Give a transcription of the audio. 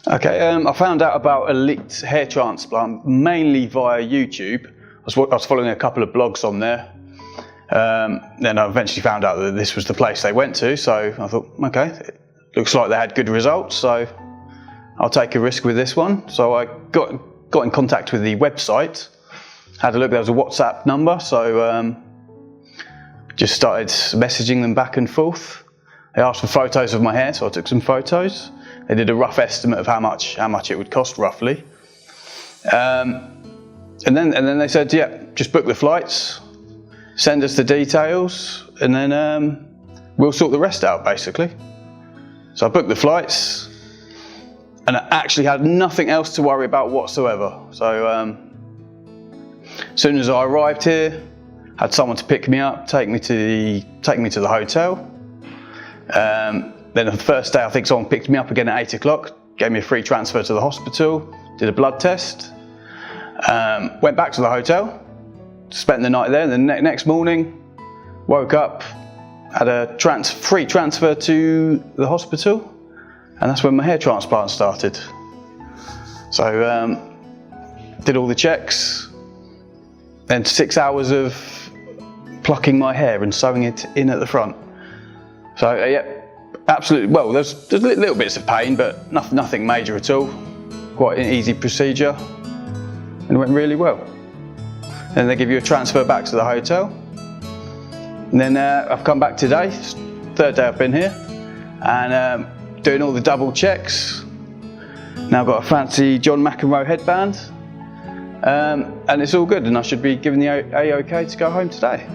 Okay, I found out about Elithair transplant mainly via YouTube. I was following a couple of blogs on there. Then I eventually found out that this was the place they went to, so I thought, okay, it looks like they had good results, so I'll take a risk with this one. So I got in contact with the website, had a look, there was a WhatsApp number, so just started messaging them back and forth. They asked for photos of my hair, so I took some photos. They did a rough estimate of how much it would cost roughly. And then they said, yeah, just book the flights, send us the details, and then we'll sort the rest out, basically. So I booked the flights, and I actually had nothing else to worry about whatsoever. So as soon as I arrived here, had someone to pick me up, take me to the hotel. Then the first day, I think someone picked me up again at 8 o'clock, gave me a free transfer to the hospital, did a blood test, went back to the hotel, spent the night there, and the next morning, woke up, had a free transfer to the hospital, and that's when my hair transplant started. So, did all the checks, then 6 hours of plucking my hair and sewing it in at the front. So, yeah. Absolutely, well, there's little bits of pain, but nothing major at all. Quite an easy procedure, and it went really well. Then they give you a transfer back to the hotel. And then I've come back today, third day I've been here, and doing all the double checks. Now I've got a fancy John McEnroe headband, and it's all good, and I should be given the A-OK to go home today.